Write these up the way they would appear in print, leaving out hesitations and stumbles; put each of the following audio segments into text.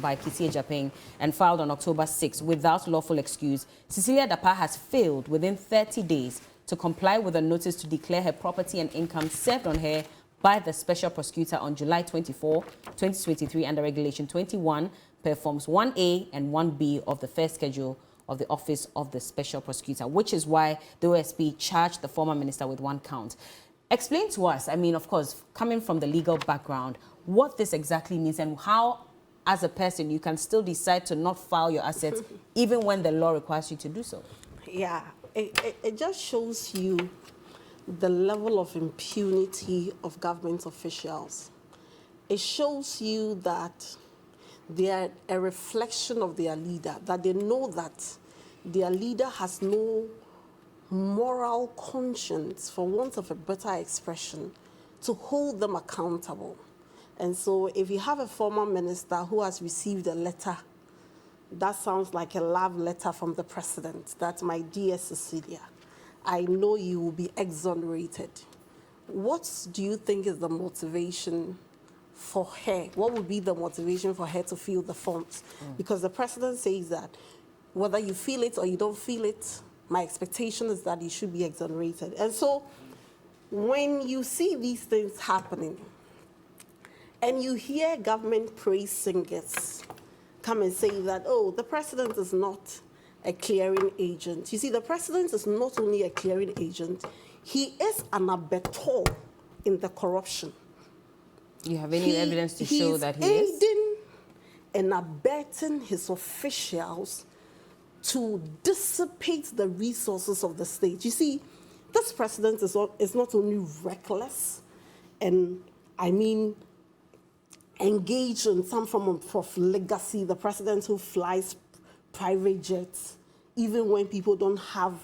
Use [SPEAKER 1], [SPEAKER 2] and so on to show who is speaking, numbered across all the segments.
[SPEAKER 1] by Cecilia Dapaah and filed on October 6 without lawful excuse, Cecilia Dapaah has failed within 30 days to comply with a notice to declare her property and income served on her by the Special Prosecutor on July 24, 2023 under Regulation 21 per Forms 1A and 1B of the first schedule of the Office of the Special Prosecutor, which is why the OSP charged the former minister with 1 count. Explain to us, I mean, of course, coming from the legal background, what this exactly means and how, as a person, you can still decide to not file your assets even when the law requires you to do so.
[SPEAKER 2] Yeah, it just shows you the level of impunity of government officials. It shows you that they are a reflection of their leader, that they know that their leader has no moral conscience, for want of a better expression, to hold them accountable. And so if you have a former minister who has received a letter, that sounds like a love letter from the president, that, my dear Cecilia, I know you will be exonerated. What do you think is the motivation for her? What would be the motivation for her to fill the forms? Because the president says that whether you feel it or you don't feel it, my expectation is that you should be exonerated. And so when you see these things happening and you hear government praise singers come and say that, oh, the president is not a clearing agent. You see, the president is not only a clearing agent, he is an abettor in the corruption.
[SPEAKER 1] You have any evidence to show that he is?
[SPEAKER 2] Aiding and abetting his officials to dissipate the resources of the state. You see, this president is not only reckless and, I mean, engaged in some form of legacy, the president who flies private jets, even when people don't have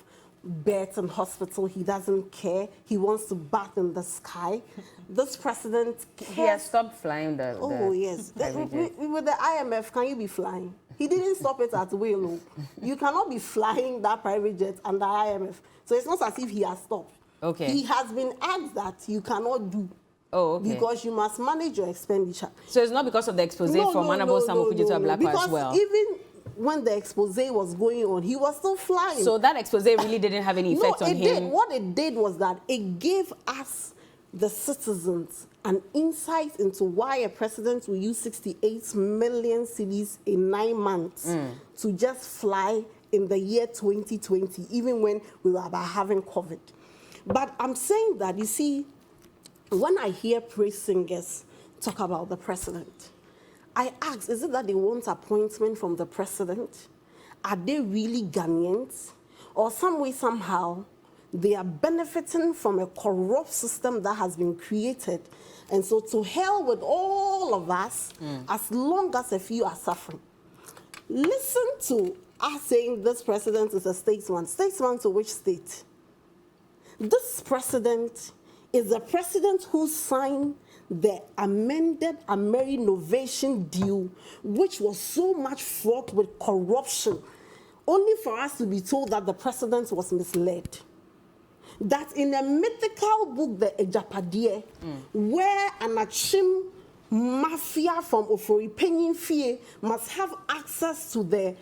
[SPEAKER 2] beds in hospital, he doesn't care. He wants to bat in the sky. This president cares.
[SPEAKER 1] He has stopped flying
[SPEAKER 2] yes. With the IMF, can you be flying? He didn't stop it at will. You cannot be flying that private jet under IMF. So it's not as if he has stopped.
[SPEAKER 1] Okay.
[SPEAKER 2] He has been asked that you cannot do.
[SPEAKER 1] Oh, okay.
[SPEAKER 2] Because you must manage your expenditure.
[SPEAKER 1] So it's not because of the expose from Honorable Samuel Okudzeto Ablakwa as well?
[SPEAKER 2] Even when the expose was going on, he was still flying.
[SPEAKER 1] So that expose really didn't have any effect on him?
[SPEAKER 2] No, it did. What it did was that it gave us, the citizens, an insight into why a president will use 68 million cedis in 9 months to just fly in the year 2020, even when we were about having COVID. But I'm saying that, you see, when I hear praise singers talk about the president, I ask, is it that they want appointment from the president? Are they really Ghanaians? Or some way, somehow, they are benefiting from a corrupt system that has been created. And so to hell with all of us, as long as a few are suffering. Listen to us saying this president is a statesman. Statesman to which state? This president is the president who signed the amended Ameri-Novation deal, which was so much fraught with corruption, only for us to be told that the president was misled. That in a mythical book, the Ejapadie, where an Achim mafia from Ofori Penyin Fie must have access to the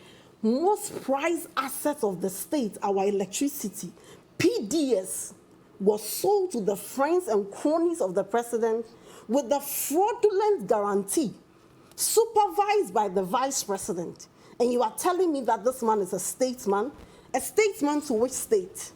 [SPEAKER 2] most prized assets of the state, our electricity, PDS, was sold to the friends and cronies of the president with the fraudulent guarantee supervised by the vice president. And you are telling me that this man is a statesman to which state?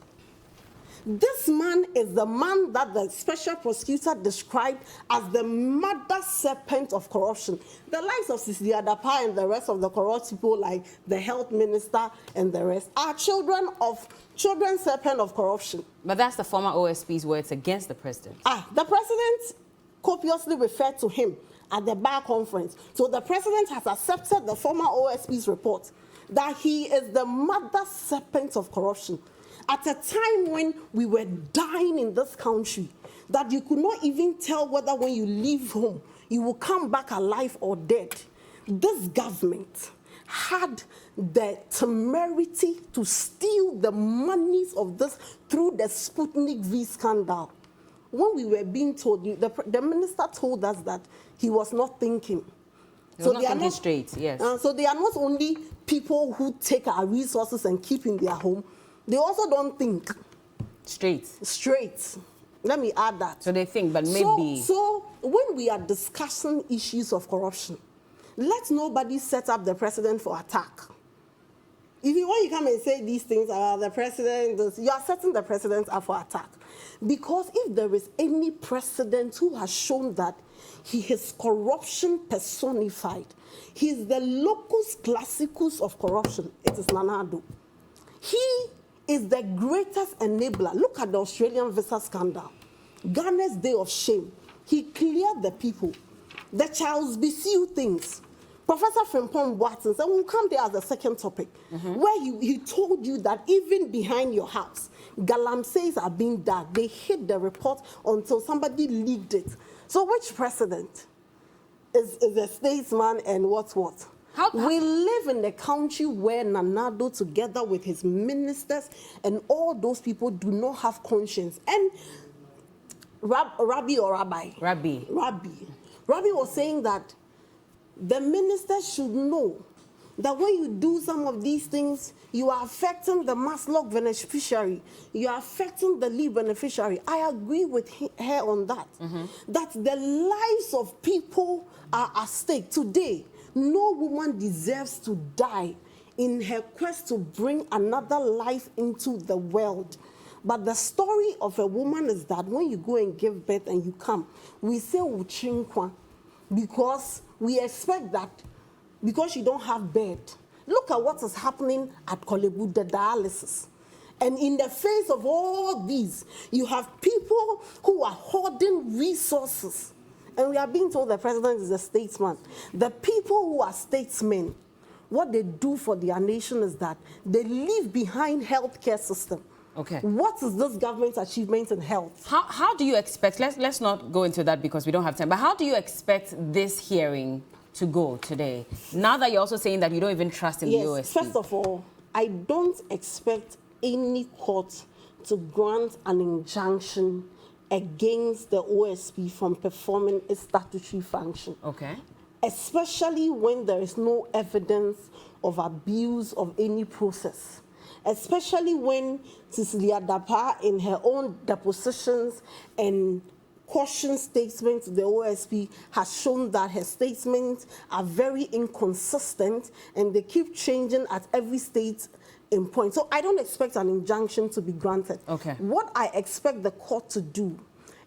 [SPEAKER 2] This man is the man that the special prosecutor described as the mother serpent of corruption. The likes of Cecilia Dapaah and the rest of the corrupt people, like the health minister and the rest, are children serpent of corruption.
[SPEAKER 1] But that's the former OSP's words against the president.
[SPEAKER 2] The president copiously referred to him at the bar conference. So the president has accepted the former OSP's report that he is the mother serpent of corruption. At a time when we were dying in this country, that you could not even tell whether when you leave home, you will come back alive or dead. This government had the temerity to steal the monies of this through the Sputnik V scandal. When we were being told, the minister told us that he was not thinking.
[SPEAKER 1] So they are not straight, yes.
[SPEAKER 2] So they are not only people who take our resources and keep in their home, they also don't think.
[SPEAKER 1] Straight.
[SPEAKER 2] Let me add that.
[SPEAKER 1] So they think, but maybe.
[SPEAKER 2] So when we are discussing issues of corruption, let nobody set up the president for attack. If you want, you come and say these things about the president, you are setting the president up for attack. Because if there is any president who has shown that he is corruption personified, he is the locus classicus of corruption, it is Nana Addo. He is the greatest enabler. Look at the Australian visa scandal. Ghana's day of shame. He cleared the people. The Charles Bissiou things. Professor Frimpong Watson said, we'll come there as a second topic, where he told you that even behind your house, Galamseys are being dug. They hid the report until somebody leaked it. So which president is a statesman and what? We live in a country where Nana Addo, together with his ministers and all those people, do not have conscience. And Rabbi was saying that the ministers should know that when you do some of these things, you are affecting the Maslach beneficiary. You are affecting the Lee beneficiary. I agree with her on that. That the lives of people are at stake. Today, no woman deserves to die in her quest to bring another life into the world. But the story of a woman is that when you go and give birth and you come, we say Uchinkwa, because we expect that because you don't have bed. Look at what is happening at Kolebu, the dialysis. And in the face of all these, you have people who are hoarding resources. And we are being told the president is a statesman. The people who are statesmen, what they do for their nation is that they leave behind healthcare system.
[SPEAKER 1] Okay.
[SPEAKER 2] What is this government's achievement in health?
[SPEAKER 1] How do you expect, let's not go into that because we don't have time, but how do you expect this hearing to go today? Now that you're also saying that you don't even trust in the OSP.
[SPEAKER 2] First of all, I don't expect any court to grant an injunction against the OSP from performing its statutory function.
[SPEAKER 1] Okay.
[SPEAKER 2] Especially when there is no evidence of abuse of any process. Especially when Cecilia Dapaah, in her own depositions and caution statements to the OSP, has shown that her statements are very inconsistent and they keep changing at every state in point. So I don't expect an injunction to be granted.
[SPEAKER 1] Okay.
[SPEAKER 2] What I expect the court to do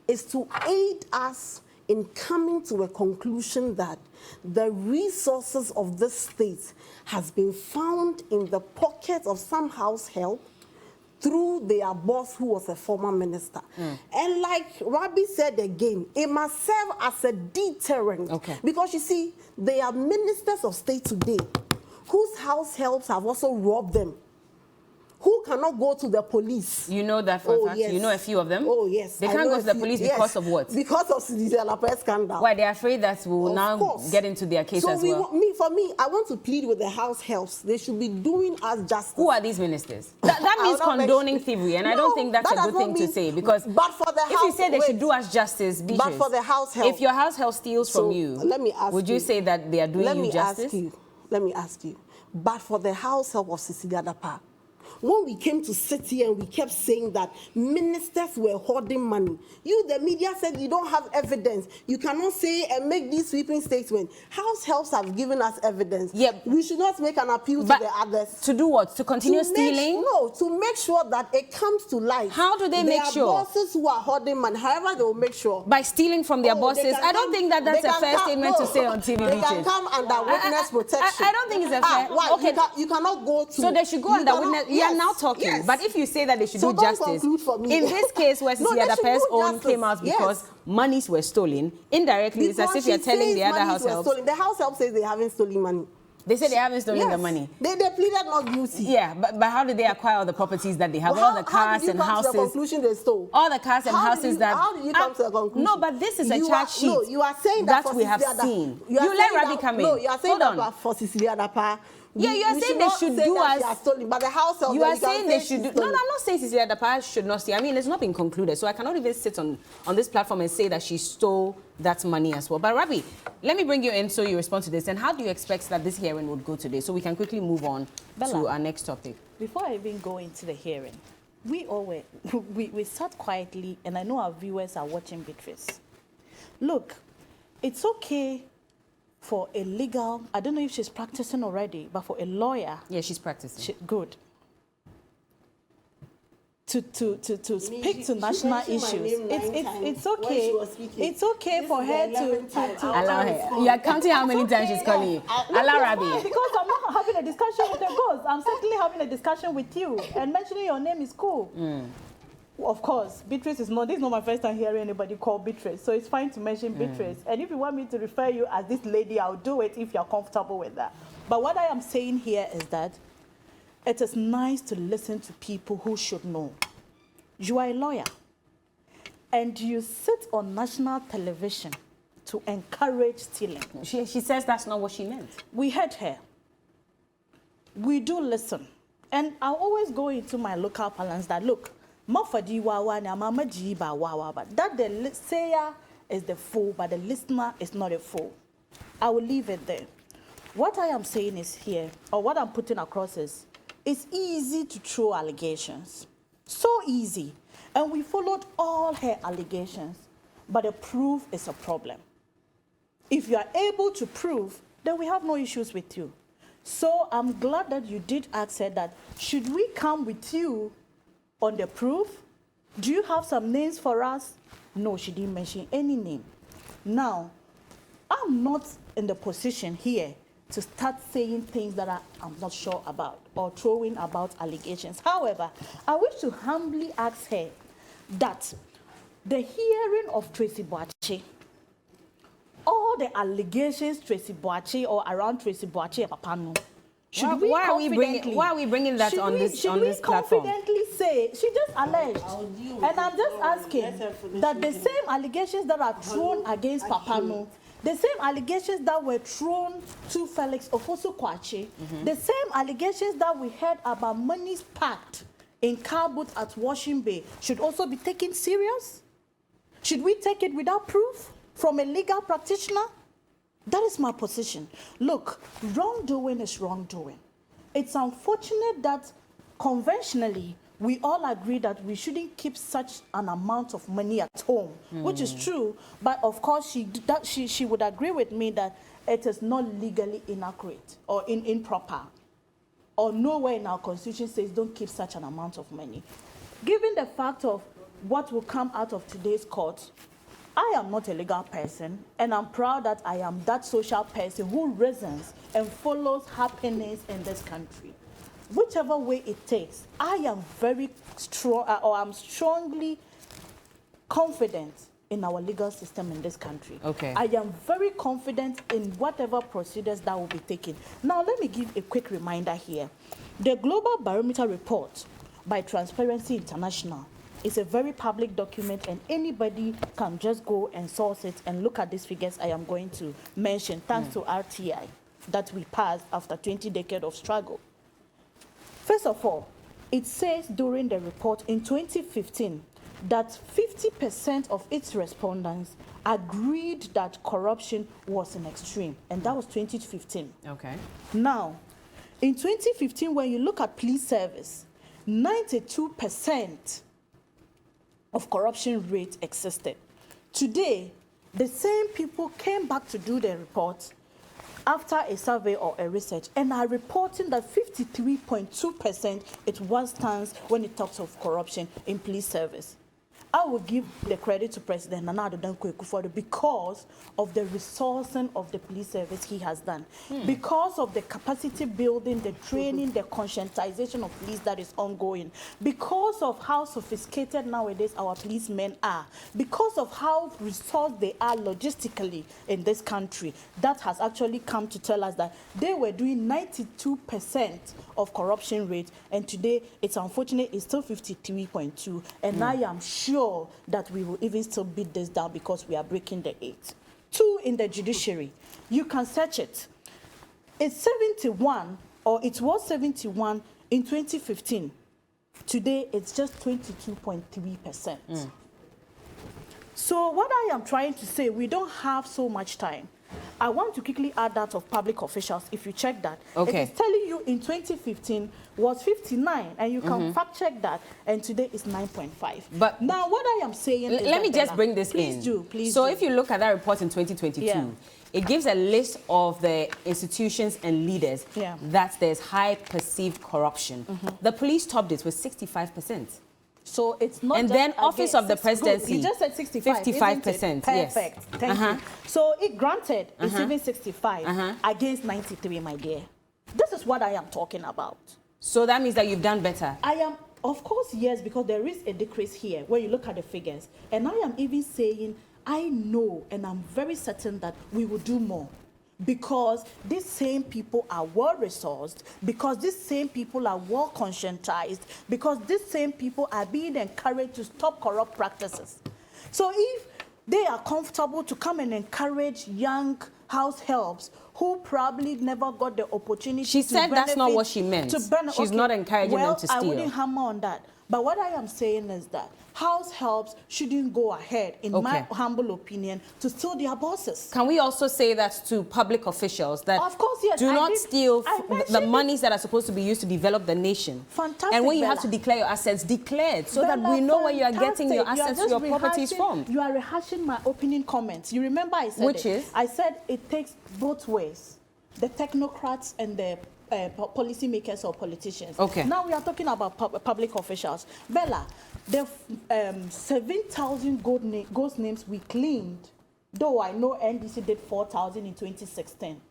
[SPEAKER 2] is to aid us in coming to a conclusion that the resources of this state has been found in the pocket of some house help through their boss who was a former minister. And like Rabbi said again, it must serve as a deterrent.
[SPEAKER 1] Okay.
[SPEAKER 2] Because you see, there are ministers of state today whose house helps have also robbed them, who cannot go to the police.
[SPEAKER 1] You know that for a fact?
[SPEAKER 2] Yes.
[SPEAKER 1] You know a few of them?
[SPEAKER 2] Oh, yes.
[SPEAKER 1] They can't go to the police because of what?
[SPEAKER 2] Because of Cecilia Dapaah scandal.
[SPEAKER 1] Why? They're afraid that we will now get into their case as well.
[SPEAKER 2] For me, I want to plead with the house helps. They should be doing us justice.
[SPEAKER 1] Who are these ministers? That means condoning thievery, and I don't think that's a good thing to say, because
[SPEAKER 2] but for the
[SPEAKER 1] if you say they should do us justice,
[SPEAKER 2] but for the house help,
[SPEAKER 1] if your house help steals from you,
[SPEAKER 2] let me ask
[SPEAKER 1] would you say that they are doing you justice?
[SPEAKER 2] Let me ask you. But for the house help of Cecilia Dapaah, when we came to sit here and we kept saying that ministers were hoarding money, you, the media, said you don't have evidence. You cannot say and make these sweeping statements. House helps have given us evidence.
[SPEAKER 1] Yep.
[SPEAKER 2] We should not make an appeal to the others.
[SPEAKER 1] To do what? To continue stealing?
[SPEAKER 2] To make sure that it comes to light.
[SPEAKER 1] How do they make sure?
[SPEAKER 2] There are bosses who are hoarding money. However, they will make sure.
[SPEAKER 1] By stealing from their bosses? I don't think that's a fair statement to say on TV.
[SPEAKER 2] They can come under witness protection.
[SPEAKER 1] I don't think it's a fair.
[SPEAKER 2] Why? Okay. You cannot go to.
[SPEAKER 1] So they should go under witness.
[SPEAKER 2] Yes.
[SPEAKER 1] Now talking,
[SPEAKER 2] yes.
[SPEAKER 1] But if you say that they should
[SPEAKER 2] so
[SPEAKER 1] do justice, in this case where Cecilia Dapaah's own came out because monies were stolen, indirectly it's as if you're telling the other house helps.
[SPEAKER 2] The house help says they haven't stolen money.
[SPEAKER 1] They say they haven't stolen the money.
[SPEAKER 2] They pleaded not guilty.
[SPEAKER 1] Yeah, but how did they acquire all the properties that they have? All the cars and houses.
[SPEAKER 2] How did you come to the conclusion they stole?
[SPEAKER 1] All the cars and houses that.
[SPEAKER 2] How did you come to the conclusion?
[SPEAKER 1] No, but this is a charge sheet.
[SPEAKER 2] No, you are saying that
[SPEAKER 1] we have seen. You let Rabi come in.
[SPEAKER 2] No, you are saying that for Cecilia Dapaah.
[SPEAKER 1] Yeah, you are saying they should do us.
[SPEAKER 2] But the house help.
[SPEAKER 1] You are saying they should do. No, I'm not saying Cecilia Dapaah should not steal. I mean, it's not been concluded, so I cannot even sit on this platform and say that she stole that money as well. But Rabbi, let me bring you in so you respond to this. And how do you expect that this hearing would go today? So we can quickly move on to our next topic.
[SPEAKER 3] Before I even go into the hearing, we sat quietly, and I know our viewers are watching Beatrice. Look, it's okay for a legal, I don't know if she's practicing already, but for a lawyer.
[SPEAKER 1] Yeah, she's practicing.
[SPEAKER 3] Good. To speak to national issues. It's okay. It's okay for her to
[SPEAKER 1] allow her. You are counting how many times she's calling you. Allow Rabbi.
[SPEAKER 3] Because I'm not having a discussion with the ghost. I'm certainly having a discussion with you. And mentioning your name is cool. Of course, Beatrice is not. This is not my first time hearing anybody call Beatrice. So it's fine to mention Beatrice. And if you want me to refer you as this lady, I'll do it if you're comfortable with that. But what I am saying here is that it is nice to listen to people who should know. You are a lawyer, and you sit on national television to encourage stealing.
[SPEAKER 1] She says that's not what she meant.
[SPEAKER 3] We heard her. We do listen. And I always go into my local parlance that, look, that the sayer is the fool, but the listener is not a fool. I will leave it there. What I am saying is here, or what I'm putting across is, it's easy to throw allegations. So easy. And we followed all her allegations. But the proof is a problem. If you are able to prove, then we have no issues with you. So I'm glad that you did ask her that, should we come with you on the proof? Do you have some names for us? No, she didn't mention any name. Now, I'm not in the position here to start saying things that I'm not sure about or throwing about allegations. However, I wish to humbly ask her that the hearing of Tracy Boache, all the allegations Tracy Boache or around Tracy Boache Papano,
[SPEAKER 1] why are we bringing that on this platform?
[SPEAKER 3] Should we confidently say, she just alleged, and I'm just asking that the same allegations that are thrown against Papano, the same allegations that were thrown to Felix Ofosu Kwache, the same allegations that we heard about monies packed in car boot at Washington Bay should also be taken serious? Should we take it without proof from a legal practitioner? That is my position. Look, wrongdoing is wrongdoing. It's unfortunate that conventionally we all agree that we shouldn't keep such an amount of money at home, which is true. But of course, she would agree with me that it is not legally inaccurate or improper. Or nowhere in our constitution says don't keep such an amount of money. Given the fact of what will come out of today's court, I am not a legal person, and I'm proud that I am that social person who reasons and follows happenings in this country. Whichever way it takes, I am very strong, or I'm strongly confident in our legal system in this country.
[SPEAKER 1] Okay.
[SPEAKER 3] I am very confident in whatever procedures that will be taken. Now, let me give a quick reminder here. The Global Barometer Report by Transparency International is a very public document, and anybody can just go and source it and look at these figures I am going to mention, thanks to RTI, that we passed after 20 decades of struggle. First of all, it says during the report in 2015 that 50% of its respondents agreed that corruption was an extreme, and that was 2015.
[SPEAKER 1] Okay.
[SPEAKER 3] Now, in 2015, when you look at police service, 92% of corruption rate existed. Today, the same people came back to do the report after a survey or a research and are reporting that 53.2% it was stands when it talks of corruption in police service. I will give the credit to President Nana Addo Dankwa Akufo-Addo because of the resourcing of the police service he has done, because of the capacity building, the training, the conscientization of police that is ongoing, because of how sophisticated nowadays our policemen are, because of how resourced they are logistically in this country. That has actually come to tell us that they were doing 92% of corruption rate, and today it's unfortunate it's still 53.2, and I am sure that we will even still beat this down because we are breaking the 8. 2, in the judiciary, you can search it. It's 71, or it was 71 in 2015. Today, it's just 22.3%. So what I am trying to say, we don't have so much time. I want to quickly add that of public officials. If you check that,
[SPEAKER 1] okay.
[SPEAKER 3] It is telling you in 2015 was 59, and you can fact check that, and today is 9.5.
[SPEAKER 1] But
[SPEAKER 3] now what I am saying is
[SPEAKER 1] let me just bring this
[SPEAKER 3] please
[SPEAKER 1] in.
[SPEAKER 3] Do, please
[SPEAKER 1] so
[SPEAKER 3] do.
[SPEAKER 1] if you look at that report in 2022, it gives a list of the institutions and leaders that there's high perceived corruption. The police topped it with 65%.
[SPEAKER 3] So it's not.
[SPEAKER 1] And
[SPEAKER 3] just
[SPEAKER 1] then Office of the Presidency.
[SPEAKER 3] You just said 65.
[SPEAKER 1] 55%. Yes.
[SPEAKER 3] Perfect. Thank you. So it granted it's even 65 against 93, my dear. This is what I am talking about.
[SPEAKER 1] So that means that you've done better.
[SPEAKER 3] I am, of course, yes, because there is a decrease here when you look at the figures. And I am even saying, I know and I'm very certain that we will do more. Because these same people are well-resourced, because these same people are well-conscientized, because these same people are being encouraged to stop corrupt practices. So if they are comfortable to come and encourage young house helps who probably never got the opportunity
[SPEAKER 1] she
[SPEAKER 3] to
[SPEAKER 1] said
[SPEAKER 3] benefit,
[SPEAKER 1] that's not what she meant. She's not encouraging them to steal.
[SPEAKER 3] I wouldn't hammer on that. But what I am saying is that house helps shouldn't go ahead, in my humble opinion, to steal their bosses.
[SPEAKER 1] Can we also say that to public officials that
[SPEAKER 3] of course, yes,
[SPEAKER 1] do not steal the monies that are supposed to be used to develop the nation?
[SPEAKER 3] Fantastic.
[SPEAKER 1] And when you have to declare your assets, declare it so that we know where you are getting your assets, your properties from.
[SPEAKER 3] You are rehashing my opening comments. You remember I said
[SPEAKER 1] Which is?
[SPEAKER 3] I said it takes both ways, the technocrats and the policy makers or politicians.
[SPEAKER 1] Okay.
[SPEAKER 3] Now we are talking about public officials. Bella, the 7,000 ghost names we cleaned, though I know NDC did 4,000 in 2016.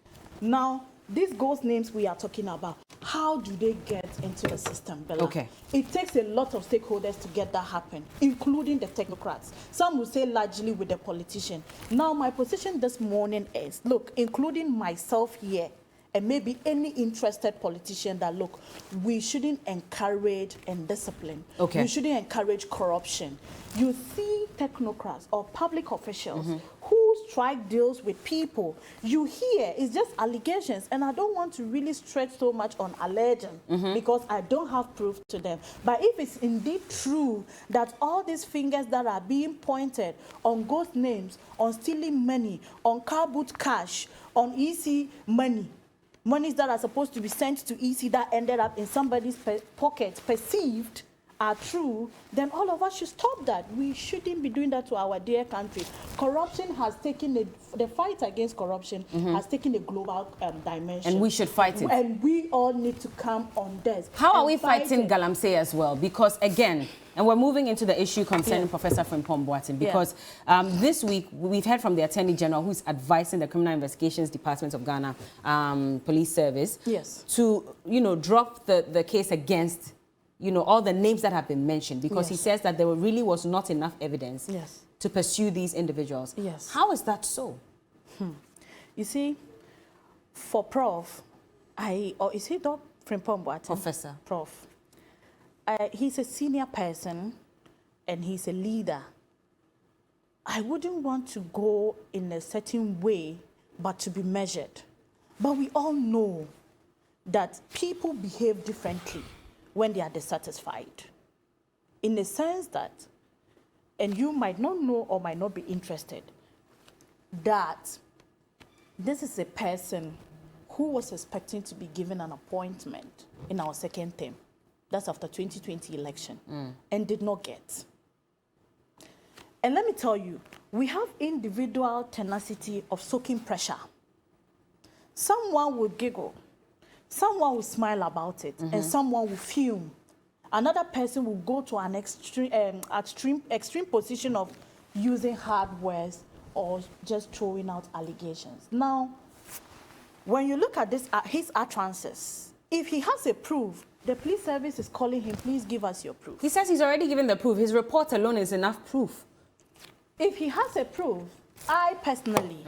[SPEAKER 3] Now, these ghost names we are talking about, how do they get into the system, Bella?
[SPEAKER 1] Okay.
[SPEAKER 3] It takes a lot of stakeholders to get that happen, including the technocrats. Some will say largely with the politician. Now, my position this morning is, look, including myself here, and maybe any interested politician that, look, we shouldn't encourage indiscipline.
[SPEAKER 1] Okay.
[SPEAKER 3] We shouldn't encourage corruption. You see technocrats or public officials who strike deals with people. You hear it's just allegations, and I don't want to really stretch so much on alleging because I don't have proof to them. But if it's indeed true that all these fingers that are being pointed on ghost names, on stealing money, on car boot cash, on EC money, monies that are supposed to be sent to EC that ended up in somebody's pocket, perceived, are true, then all of us should stop that. We shouldn't be doing that to our dear country. Corruption has taken the fight against corruption has taken a global dimension.
[SPEAKER 1] And we should fight it.
[SPEAKER 3] And we all need to come on this.
[SPEAKER 1] How are we fighting Galamsey as well? Because again, and we're moving into the issue concerning Professor Frimpong Boateng, because this week we've heard from the Attorney General, who's advising the Criminal Investigations Department of Ghana Police Service to, drop the case against, all the names that have been mentioned, because he says that there really was not enough evidence to pursue these individuals. How is that so?
[SPEAKER 3] You see, for Prof, is he Dr. Frimpong Boateng?
[SPEAKER 1] Professor.
[SPEAKER 3] Prof. He's a senior person and he's a leader. I wouldn't want to go in a certain way, but to be measured. But we all know that people behave differently when they are dissatisfied. In the sense that, and you might not know or might not be interested, that this is a person who was expecting to be given an appointment in our second term. That's after 2020 election, and did not get. And let me tell you, we have individual tenacity of soaking pressure. Someone will giggle, someone will smile about it, and someone will fume. Another person will go to an extreme position of using hard words or just throwing out allegations. Now, when you look at this, his utterances, if he has a proof, the police service is calling him, please give us your proof.
[SPEAKER 1] He says he's already given the proof. His report alone is enough proof.
[SPEAKER 3] If he has a proof, I personally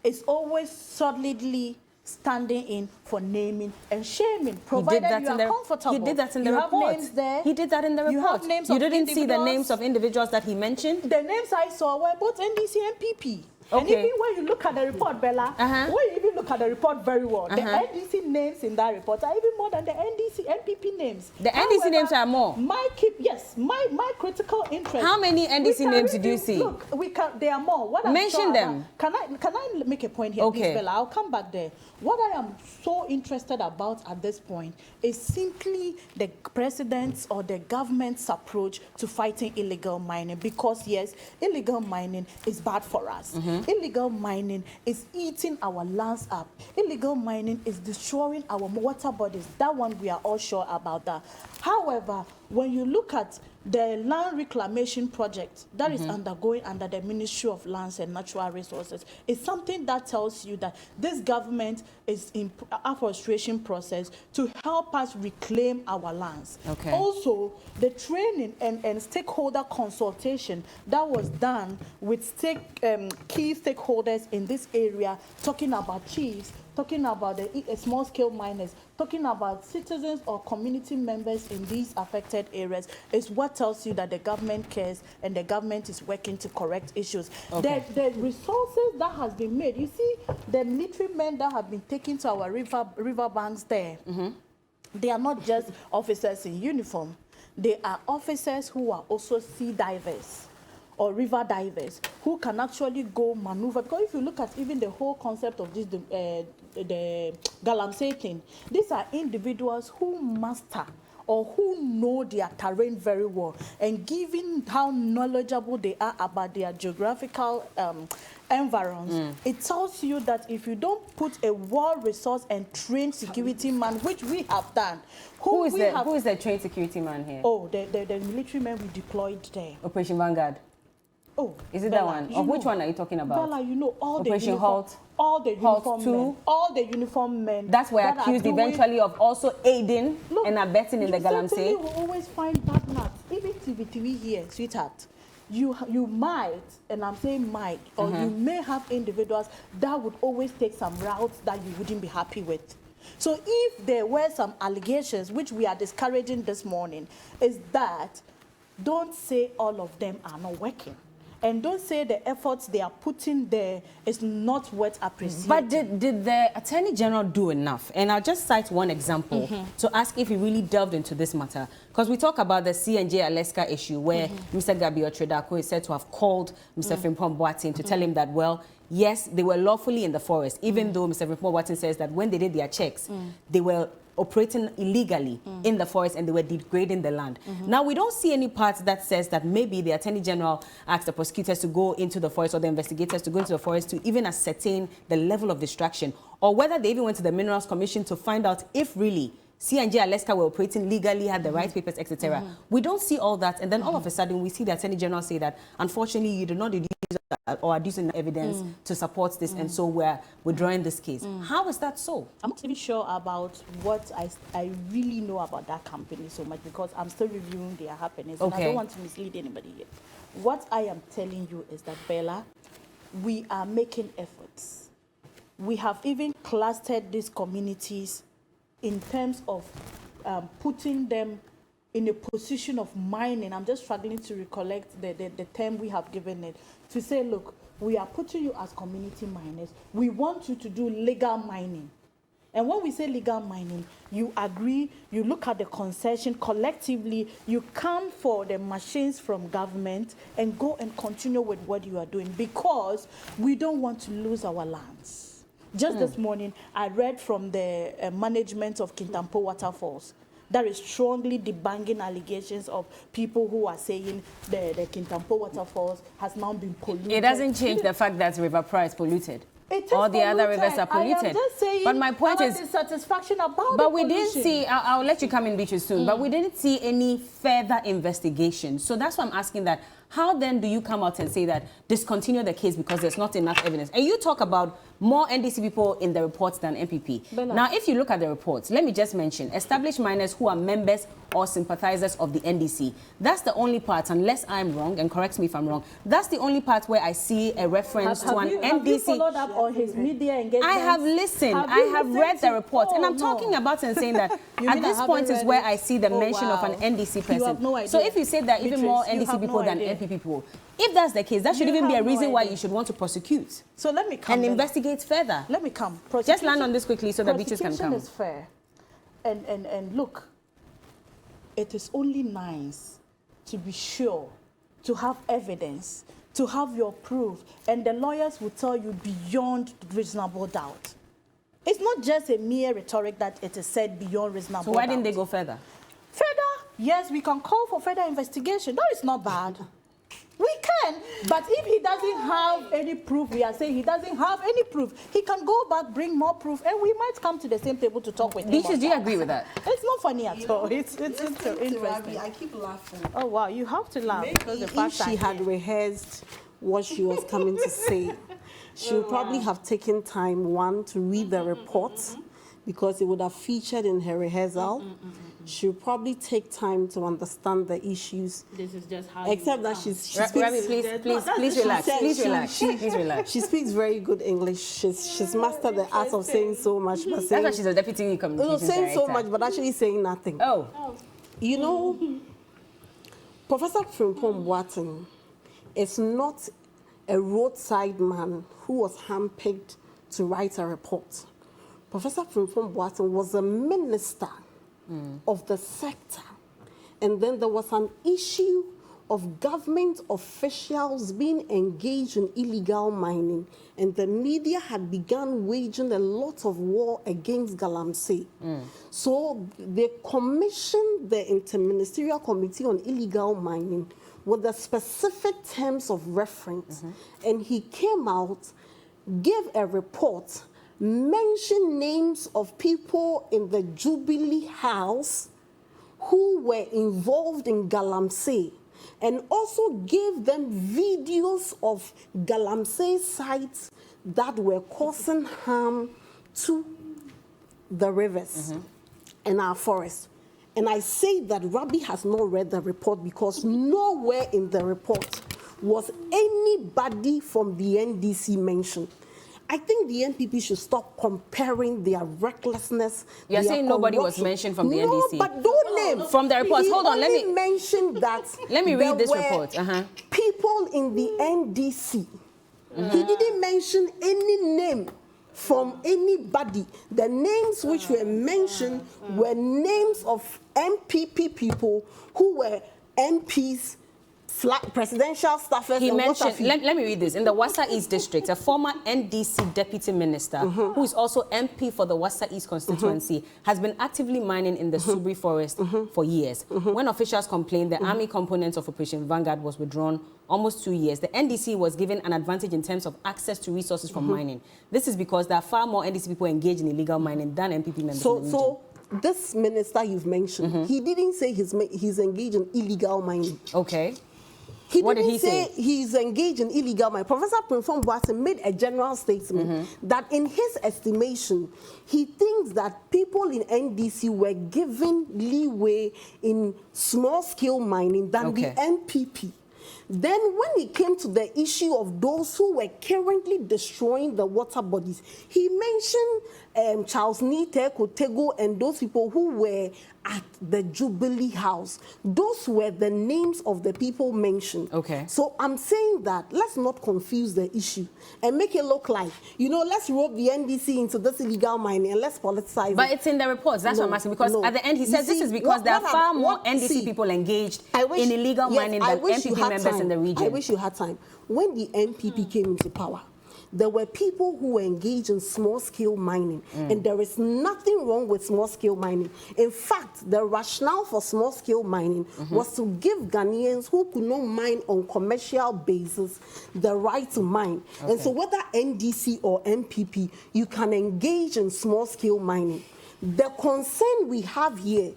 [SPEAKER 3] is always solidly standing in for naming and shaming, provided you are comfortable.
[SPEAKER 1] He did that in the report.
[SPEAKER 3] You have names there.
[SPEAKER 1] He did that in the report.
[SPEAKER 3] You have names
[SPEAKER 1] you
[SPEAKER 3] of
[SPEAKER 1] didn't see the
[SPEAKER 3] individuals.
[SPEAKER 1] names of individuals that he mentioned?
[SPEAKER 3] The names I saw were both NDC and PP. And
[SPEAKER 1] Okay.
[SPEAKER 3] even when you look at the report, Bella, when you even look at the report very well, the NDC names in that report are even more than the NPP names.
[SPEAKER 1] The NDC names are more.
[SPEAKER 3] My critical interest.
[SPEAKER 1] How many NDC names did you see?
[SPEAKER 3] Look, there are more. What
[SPEAKER 1] Mention them.
[SPEAKER 3] Can I make a point here,
[SPEAKER 1] Okay.
[SPEAKER 3] please, Bella? I'll come back there. What I am so interested about at this point is simply the president's or the government's approach to fighting illegal mining. Because yes, illegal mining is bad for us. Illegal mining is eating our lands up. Illegal mining is destroying our water bodies. That one we are all sure about that. However, when you look at the land reclamation project that is undergoing under the Ministry of Lands and Natural Resources, it's something that tells you that this government is in afforestation process to help us reclaim our lands.
[SPEAKER 1] Okay.
[SPEAKER 3] Also, the training and stakeholder consultation that was done with key stakeholders in this area, talking about chiefs, talking about the small-scale miners, talking about citizens or community members in these affected areas, is what tells you that the government cares and the government is working to correct issues.
[SPEAKER 1] Okay.
[SPEAKER 3] The resources that has been made, you see, the military men that have been taken to our river banks there, they are not just officers in uniform. They are officers who are also sea divers or river divers who can actually go maneuver. Because if you look at even the whole concept of this, the Galamsey thing, these are individuals who master or who know their terrain very well. And given how knowledgeable they are about their geographical environs, it tells you that if you don't put a well-resourced and trained security man, which we have done,
[SPEAKER 1] who is the trained security man here?
[SPEAKER 3] Oh, the military men we deployed there.
[SPEAKER 1] Operation Vanguard.
[SPEAKER 3] Oh,
[SPEAKER 1] is it
[SPEAKER 3] Bella,
[SPEAKER 1] that one? Or which one are you talking about?
[SPEAKER 3] Bella, you know all
[SPEAKER 1] Operation
[SPEAKER 3] the uniform,
[SPEAKER 1] Halt,
[SPEAKER 3] all the uniform
[SPEAKER 1] Halt
[SPEAKER 3] men, all the uniform men.
[SPEAKER 1] That's were accused eventually of also aiding and abetting in the Galamsey.
[SPEAKER 3] You will always find bad nuts. Even TV here, sweetheart. You might, and I'm saying might, or you may have individuals that would always take some routes that you wouldn't be happy with. So if there were some allegations, which we are discouraging this morning, is that don't say all of them are not working. And don't say the efforts they are putting there is not worth appreciating.
[SPEAKER 1] But did the Attorney General do enough? And I'll just cite one example to ask if he really delved into this matter. Because we talk about the C&J Alaska issue where Mr. Gabi Otredako is said to have called Mr. Frimpong Boateng to tell him that, well, yes, they were lawfully in the forest, even though Mr. Frimpong Boateng says that when they did their checks, they were operating illegally in the forest and they were degrading the land. Now, we don't see any part that says that maybe the Attorney General asked the prosecutors to go into the forest or the investigators to go into the forest to even ascertain the level of destruction, or whether they even went to the Minerals Commission to find out if really C&J Alaska were operating legally, had the right papers, etc. We don't see all that, and then all of a sudden we see the Attorney General say that, unfortunately, you do not deduce or adducing evidence to support this, and so we're withdrawing this case. How is that so?
[SPEAKER 3] I'm not even sure about what I really know about that company so much, because I'm still reviewing their happenings, and I don't want to mislead anybody here. What I am telling you is that, Bella, we are making efforts. We have even clustered these communities in terms of putting them in a position of mining. I'm just struggling to recollect the term we have given it, to say, look, we are putting you as community miners. We want you to do legal mining. And when we say legal mining, you agree, you look at the concession collectively, you come for the machines from government and go and continue with what you are doing, because we don't want to lose our lands. Just this morning, I read from the management of Kintampo Waterfalls that is strongly debunking allegations of people who are saying the Kintampo Waterfalls has now been polluted.
[SPEAKER 1] It doesn't change the fact that River Pra is polluted. All the other rivers are polluted.
[SPEAKER 3] I am just saying,
[SPEAKER 1] but my point is
[SPEAKER 3] dissatisfaction about
[SPEAKER 1] but we didn't see, I'll let you come in, Beatrice, soon, but we didn't see any further investigation. So that's why I'm asking that. How then do you come out and say that discontinue the case because there's not enough evidence? And you talk about more NDC people in the reports than MPP.
[SPEAKER 3] Bella.
[SPEAKER 1] Now, if you look at the reports, let me just mention established miners who are members or sympathizers of the NDC. That's the only part, unless I'm wrong, and correct me if I'm wrong, that's the only part where I see a reference to an NDC.
[SPEAKER 3] Have you followed up on his media engagement?
[SPEAKER 1] I have listened. I have read the reports. And I'm talking about and saying that at this point is where I see the mention of an NDC person.
[SPEAKER 3] You have no idea.
[SPEAKER 1] So if you say that even more
[SPEAKER 3] Beatrice,
[SPEAKER 1] NDC people than NPP people. If that's the case, that should even be a reason why you should want to prosecute.
[SPEAKER 3] So let me come
[SPEAKER 1] and investigate further.
[SPEAKER 3] Let me come.
[SPEAKER 1] Just land on this quickly so that Beatrice can come.
[SPEAKER 3] Prosecution is fair. And look, it is only nice to be sure, to have evidence, to have your proof, and the lawyers will tell you beyond reasonable doubt. It's not just a mere rhetoric that it is said beyond reasonable doubt.
[SPEAKER 1] So why didn't they go further?
[SPEAKER 3] Further, yes, we can call for further investigation. That is not bad. We can, but if he doesn't have any proof, we are saying he doesn't have any proof, he can go back, bring more proof, and we might come to the same table to talk with him.
[SPEAKER 1] Beatrice, do you agree with that?
[SPEAKER 3] It's not funny at all. It's interesting.
[SPEAKER 2] I keep laughing.
[SPEAKER 3] Oh, wow, you have to laugh. Because the fact
[SPEAKER 2] If she had rehearsed what she was coming to say, she would probably have taken time, one, to read the report, because it would have featured in her rehearsal. She would probably take time to understand the issues.
[SPEAKER 3] This is just how
[SPEAKER 2] except that she speaks...
[SPEAKER 1] Rami, please relax. Please relax. Please relax.
[SPEAKER 2] She speaks very good English. She's mastered the art of saying so much. But saying,
[SPEAKER 1] that's why she's a deputy communications
[SPEAKER 2] saying
[SPEAKER 1] director.
[SPEAKER 2] so much, but actually saying nothing.
[SPEAKER 1] Oh.
[SPEAKER 2] You know, Professor Frimpong Boateng is not a roadside man who was handpicked to write a report. Professor Frimpong Boateng was a minister of the sector. And then there was an issue of government officials being engaged in illegal mining. And the media had begun waging a lot of war against Galamsey. So they commissioned the Interministerial Committee on Illegal Mining with the specific terms of reference. And he came out, gave a report, mentioned names of people in the Jubilee House who were involved in Galamsey, and also gave them videos of Galamsey sites that were causing harm to the rivers and our forests. And I say that Rabi has not read the report because nowhere in the report was anybody from the NDC mentioned. I think the NPP should stop comparing their recklessness.
[SPEAKER 1] You're saying nobody was mentioned from the NDC?
[SPEAKER 2] No, but don't name.
[SPEAKER 1] From the reports, hold on, let me
[SPEAKER 2] mention that.
[SPEAKER 1] Let me read this report.
[SPEAKER 2] People in the NDC. He didn't mention any name from anybody. The names which were mentioned were names of MPP people who were MPs, presidential staffers.
[SPEAKER 1] He mentioned, let me read this. In the Wassa East District, a former NDC deputy minister, who is also MP for the Wassa East constituency, has been actively mining in the Subri forest for years. When officials complained the army component of Operation Vanguard was withdrawn almost 2 years, the NDC was given an advantage in terms of access to resources from mining. This is because there are far more NDC people engaged in illegal mining than MPP members in the region.
[SPEAKER 2] So this minister you've mentioned, he didn't say he's engaged in illegal mining.
[SPEAKER 1] Okay.
[SPEAKER 2] What did he say? He's engaged in illegal mining. Professor Frimpong Boateng made a general statement that in his estimation, he thinks that people in NDC were given leeway in small-scale mining than the NPP. Then when it came to the issue of those who were currently destroying the water bodies, he mentioned Charles Nite, Kotego, and those people who were at the Jubilee House. Those were the names of the people mentioned.
[SPEAKER 1] Okay.
[SPEAKER 2] So I'm saying that let's not confuse the issue and make it look like, let's rope the NDC into this illegal mining and let's politicize
[SPEAKER 1] But it's in the reports. That's what I'm asking. Because at the end, he says this is because there are far more NDC people engaged in illegal mining than MPP members in the region.
[SPEAKER 2] I wish you had time. When the NPP came into power, there were people who were engaged in small-scale mining, and there is nothing wrong with small-scale mining. In fact, the rationale for small-scale mining was to give Ghanaians who could not mine on commercial basis the right to mine. And so whether NDC or MPP, you can engage in small-scale mining. The concern we have here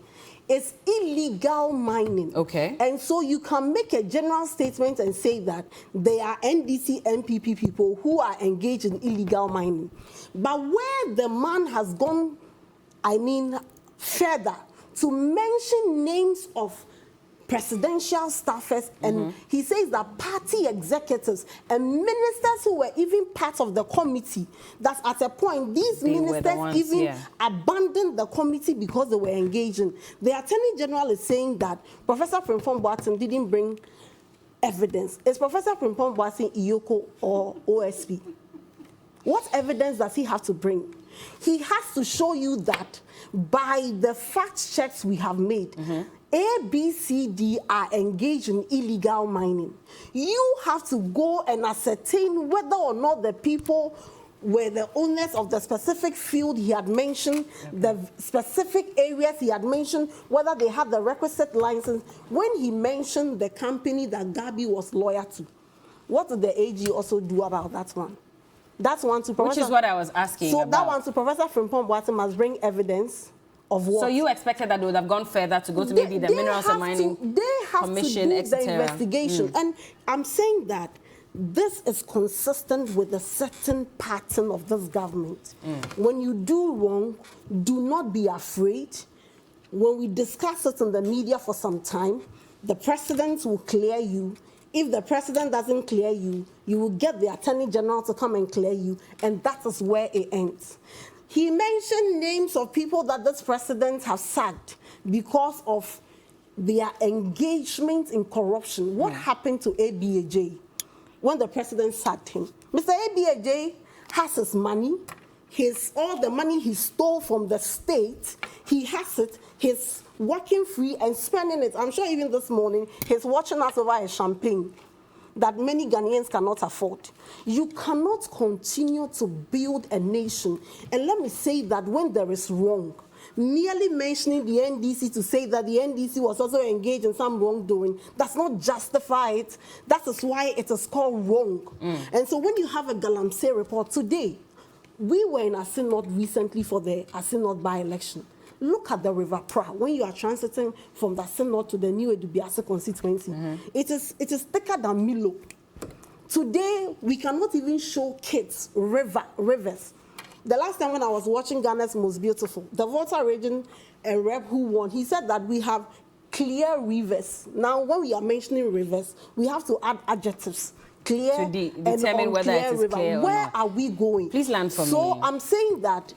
[SPEAKER 2] is illegal mining.
[SPEAKER 1] Okay.
[SPEAKER 2] And so you can make a general statement and say that they are NDC, MPP people who are engaged in illegal mining. But where the man has gone, further to mention names of presidential staffers, and he says that party executives and ministers who were even part of the committee, that at a point these ministers abandoned the committee because they were engaging. The Attorney General is saying that Professor Frimpong Boateng didn't bring evidence. Is Professor Frimpong Boateng Iyoko or OSP? What evidence does he have to bring? He has to show you that by the fact checks we have made, A, B, C, D are engaged in illegal mining. You have to go and ascertain whether or not the people were the owners of the specific field he had mentioned, the specific areas he had mentioned, whether they had the requisite license. When he mentioned the company that Gabi was loyal to, what did the AG also do about that one? That's one to Professor.
[SPEAKER 1] Which is what I was asking
[SPEAKER 2] So
[SPEAKER 1] about.
[SPEAKER 2] that one to Professor Frimpong Boateng must bring evidence of what?
[SPEAKER 1] So you expected that they would have gone further to go to maybe the Minerals and Mining Commission,
[SPEAKER 2] to do
[SPEAKER 1] etc.
[SPEAKER 2] the investigation. And I'm saying that this is consistent with a certain pattern of this government. When you do wrong, do not be afraid. When we discuss it in the media for some time, the president will clear you. If the president doesn't clear you, you will get the Attorney General to come and clear you, and that is where it ends. He mentioned names of people that this president has sacked because of their engagement in corruption. What happened to ABAJ when the president sacked him? Mr. ABAJ has his money, all the money he stole from the state, he has it, he's working free and spending it. I'm sure even this morning he's watching us over a champagne that many Ghanaians cannot afford. You cannot continue to build a nation. And let me say that when there is wrong, merely mentioning the NDC to say that the NDC was also engaged in some wrongdoing does not justify it. That is why it is called wrong. And so when you have a Galamsey report today, we were in Asinot recently for the Asinot by-election. Look at the River Pra. When you are transiting from the Asinot to the new Edubiase constituency, it is thicker than Milo. Today, we cannot even show kids rivers. The last time when I was watching Ghana's Most Beautiful, the Volta region rep who won, he said that we have clear rivers. Now, when we are mentioning rivers, we have to add adjectives. Clear
[SPEAKER 1] to determine whether it is
[SPEAKER 2] river.
[SPEAKER 1] clear or
[SPEAKER 2] Where
[SPEAKER 1] not.
[SPEAKER 2] are we going?
[SPEAKER 1] Please land for me.
[SPEAKER 2] So I'm saying that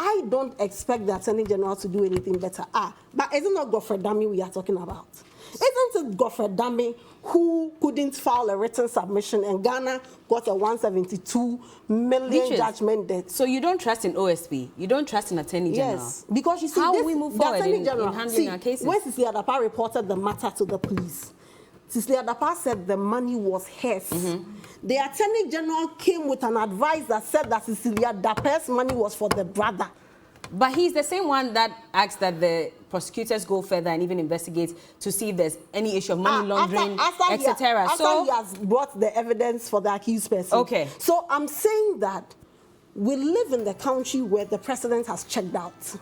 [SPEAKER 2] I don't expect the Attorney General to do anything better. But isn't it Godfrey Dami we are talking about? Isn't it Godfrey Dami who couldn't file a written submission and Ghana got a 172 million judgment debt?
[SPEAKER 1] So you don't trust in OSP? You don't trust in Attorney General?
[SPEAKER 2] Yes, because you see,
[SPEAKER 1] how we move forward in handling our cases?
[SPEAKER 2] When Cecilia Dapaah reported the matter to the police, Cecilia Dapaah said the money was hers. The Attorney General came with an advice that said that Cecilia Dapaah's money was for the brother.
[SPEAKER 1] But he's the same one that asked that the prosecutors go further and even investigate to see if there's any issue of money laundering, etc.
[SPEAKER 2] After he has brought the evidence for the accused person.
[SPEAKER 1] Okay.
[SPEAKER 2] So I'm saying that we live in the country where the president has checked out.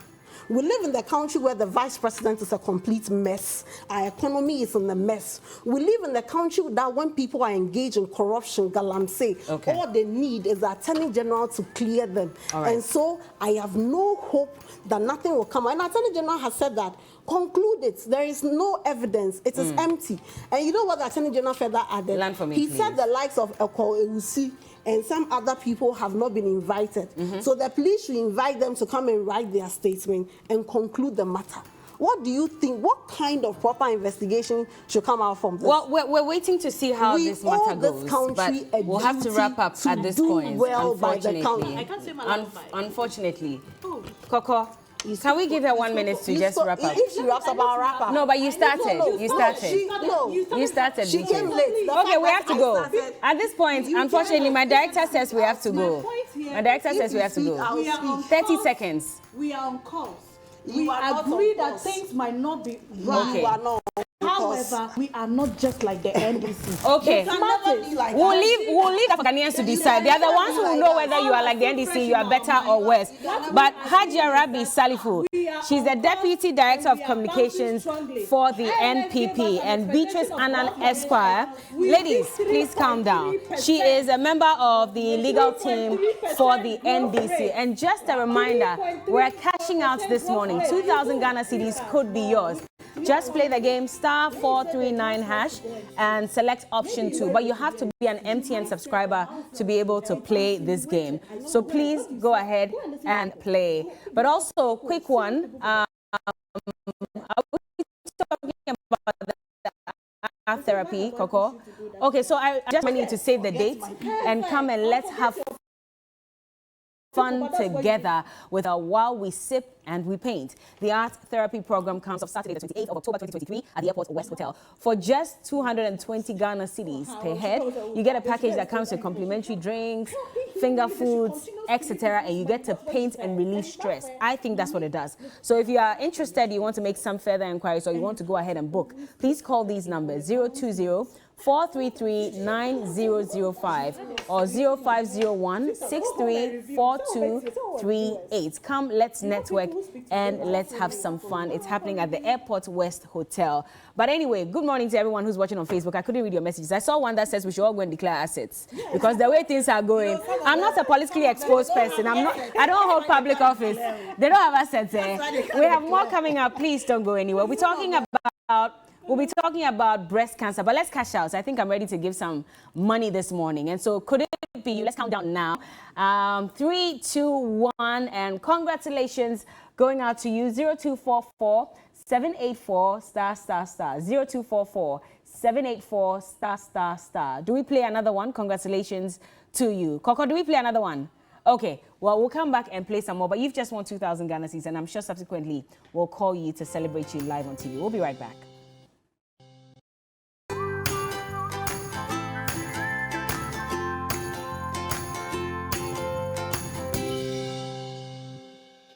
[SPEAKER 2] We live in the country where the vice president is a complete mess. Our economy is in a mess. We live in the country that when people are engaged in corruption, Galamsey, all they need is the Attorney General to clear them. And so I have no hope that nothing will come. And the Attorney General has said that, conclude it. There is no evidence. It is empty. And you know what the Attorney General further added?
[SPEAKER 1] Land for me,
[SPEAKER 2] he
[SPEAKER 1] please.
[SPEAKER 2] said the likes of Eko Ewusi and some other people have not been invited. So the police should invite them to come and write their statement and conclude the matter. What do you think? What kind of proper investigation should come out from this?
[SPEAKER 1] Well, we're waiting to see how this matter goes.
[SPEAKER 2] This country
[SPEAKER 1] but we'll have to wrap up at this point.
[SPEAKER 2] Well by the
[SPEAKER 3] I can't say my last bite.
[SPEAKER 1] Unfortunately. Coco, can we give her 1 minute to just wrap up?
[SPEAKER 2] If she wraps up, I'll wrap up.
[SPEAKER 1] No, but you started. You started.
[SPEAKER 2] She came late.
[SPEAKER 1] Okay, we have to go. At this point, unfortunately, my director says we have to go. My director says we have to go. 30 seconds.
[SPEAKER 3] We are on course. We
[SPEAKER 2] You are not
[SPEAKER 3] agree
[SPEAKER 2] on
[SPEAKER 3] that
[SPEAKER 2] course.
[SPEAKER 3] things might not be right.
[SPEAKER 1] Okay.
[SPEAKER 2] You are not.
[SPEAKER 3] However, we are not just like the NDC.
[SPEAKER 1] Okay.
[SPEAKER 2] You can never be like
[SPEAKER 1] We'll
[SPEAKER 2] that.
[SPEAKER 1] leave that for Ghanaians to decide. They are the ones who will know whether you are like the NDC, you are better or worse. But Hajia Rabi Salifu, she's the Deputy Director of Communications for the NPP, and Beatrice Annan Esquire. Ladies, please calm down. She is a member of the legal team for the NDC. And just a reminder, we're cashing out this morning. 2,000 Ghana cedis could be yours. Just play the game *439# and select option 2. But you have to be an MTN subscriber to be able to play this game. So please go ahead and play. But also, quick one. Are we talking about the art therapy, Coco. Okay, so I just need to save the date and come and let's have fun together with a while we sip and we paint. The art therapy program comes off Saturday, the 28th of October 2023 at the Airport West Hotel. For just 220 Ghana cedis per head, you get a package that comes with complimentary drinks, finger foods, etc. And you get to paint and release stress. I think that's what it does. So if you are interested, you want to make some further inquiries or you want to go ahead and book, please call these numbers 020-433-9005 or 0501-634238. Come, let's network and let's have some fun. It's happening at the Airport West Hotel. But anyway, good morning to everyone who's watching on Facebook. I couldn't read your messages. I saw one that says we should all go and declare assets because the way things are going, I'm not a politically exposed person. I don't hold public office. They don't have assets there. We have more coming up. Please don't go anywhere. We'll be talking about breast cancer, but let's cash out. I think I'm ready to give some money this morning. And so could it be you? Let's count down now. 3, 2, 1, and congratulations going out to you. 0244-784 ****. 0244-784 ****. Do we play another one? Congratulations to you. Coco, do we play another one? Okay, well, we'll come back and play some more, but you've just won 2,000 Ghana cedis, and I'm sure subsequently we'll call you to celebrate you live on TV. We'll be right back.